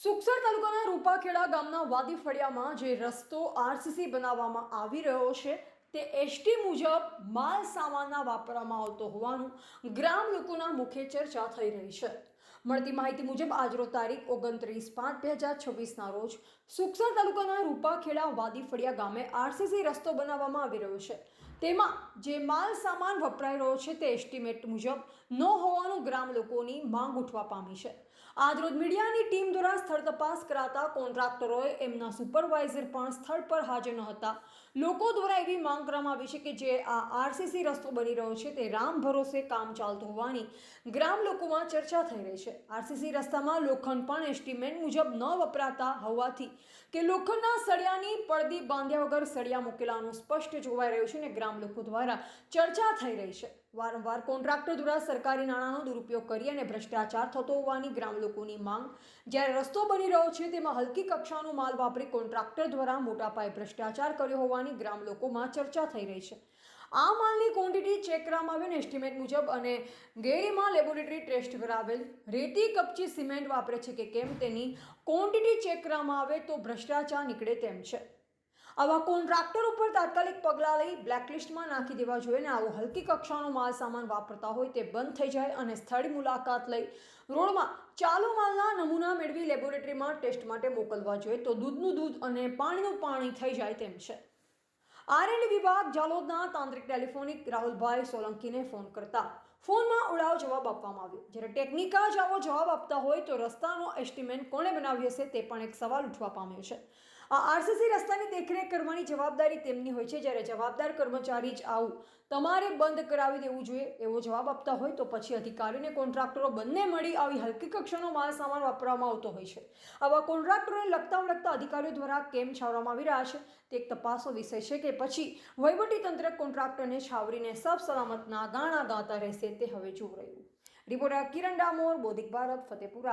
સુખસર તાલુકાના રૂપાખેડા ગામના વાદી ફળિયામાં જે રસ્તો આરસીસી બનાવવામાં આવી રહ્યો છે તે એસટી મુજબ માલ સામાનના વાપરવામાં આવતો હોવાનું ગ્રામ લોકોના મુખે ચર્ચા થઈ રહી છે। મળતી માહિતી મુજબ આજરોજ તારીખ 29/5/2026ના રોજ સુખસર તાલુકાના રૂપાખેડા વાદી ફળિયા ગામે આરસીસી રસ્તો બનાવવામાં આવી રહ્યો છે। તેમાં જે માલ સામાન વપરાઈ રહ્યો છે તે એસ્ટિમેટ મુજબ ન હોવાનું ગ્રામ લોકોની માંગ ઉઠવા પામી છે। આજરોજ મીડિયાની ટીમ દ્વારા સ્થળ તપાસ કરાતા કોન્ટ્રાક્ટરોએ એમના સુપરવાઇઝર પણ સ્થળ પર હાજર ન હતા। લોકો દ્વારા એવી માંગ કરવામાં આવી છે કે જે આ આરસીસી રસ્તો બની રહ્યો છે તે રામ ભરોસે કામ ચાલતું હોવાની ગ્રામ લોકોમાં ચર્ચા થઈ રહી છે। આરસીસી રસ્તામાં લોખંડ પણ એસ્ટિમેટ મુજબ ન વપરાતા હોવાથી કે લોખંડના સળિયાની પડદી બાંધ્યા વગર સળિયા મૂકેલાનું સ્પષ્ટ જોવાઈ રહ્યું છે અને ગ્રામ લોકો દ્વારા ચર્ચા થઈ રહી છે। વારંવાર કોન્ટ્રાક્ટર દ્વારા સરકારી નાણાંનો દુરુપયોગ કરી અને ભ્રષ્ટાચાર થતો હોવાની ગ્રામ લોકોની માંગ। જ્યારે રસ્તો બની રહ્યો છે તેમાં હલકી કક્ષાનો માલ વાપરી કોન્ટ્રાક્ટર દ્વારા મોટા પાયે ભ્રષ્ટાચાર કર્યો હોવાની ગ્રામ લોકોમાં ચર્ચા થઈ રહી છે। આ માલની ક્વોન્ટિટી ચેક કરવામાં આવે અને એસ્ટિમેટ મુજબ અને ગેરીમાં લેબોરેટરી ટેસ્ટ કરાવેલ રેતી કપચી સિમેન્ટ વાપરે છે કે કેમ તેની ક્વોન્ટિટી ચેક કરવામાં આવે તો ભ્રષ્ટાચાર નીકળે તેમ છે। આવા કોન્ટ્રાક્ટર ઉપર તાત્કાલિક પગલાં લઈ બ્લેકલિસ્ટમાં નાખી દેવા જોઈએ અને આવો હલકી કક્ષાનો માલ સામાન વાપરતા હોય તે બંધ થઈ જાય અને સ્થળ મુલાકાત લઈ રોડમાં ચાલુ માલના નમૂના મેળવી લેબોરેટરીમાં ટેસ્ટ માટે મોકલવા જોઈએ તો દૂધનું દૂધ અને પાણીનું પાણી થઈ જાય તેમ છે। આરએનડી વિભાગ જાલોદના તાંત્રિક ટેલિફોનિક રાહુલભાઈ સોલંકીને ફોન કરતા ફોનમાં ઉડાવ જવાબ આપવામાં આવ્યો। જ્યારે ટેકનિકા જ આવો જવાબ આપતા હોય તો રસ્તાનો એસ્ટિમેટ કોણે બનાવી હશે તે પણ એક સવાલ ઉઠવા પામ્યો છે। આ આરસીસી રસ્તાની દેખરેખ કરવાની જવાબદારી તેમની હોય છે। જ્યારે જવાબદાર કર્મચારી જ આવું તમારે બંધ કરાવી દેવું જોઈએ એવો જવાબ આપતા હોય તો પછી અધિકારીને કોન્ટ્રાક્ટરો બંને મળી આવી હલકી કક્ષાનો માલ સામાન વાપરવામાં આવતો હોય છે। આવા કોન્ટ્રાક્ટરોને લગતા અધિકારીઓ દ્વારા કેમ છાવરવામાં આવી રહ્યા છે તે એક તપાસનો વિષય છે કે પછી વહીવટીતંત્ર કોન્ટ્રાક્ટરને છાવરીને સબ સલામતના ગાણા ગાતા રહેશે તે હવે જોવું રહ્યું। રિપોર્ટર કિરણ ડામોર, બોધિક ભારત, ફતેપુરા।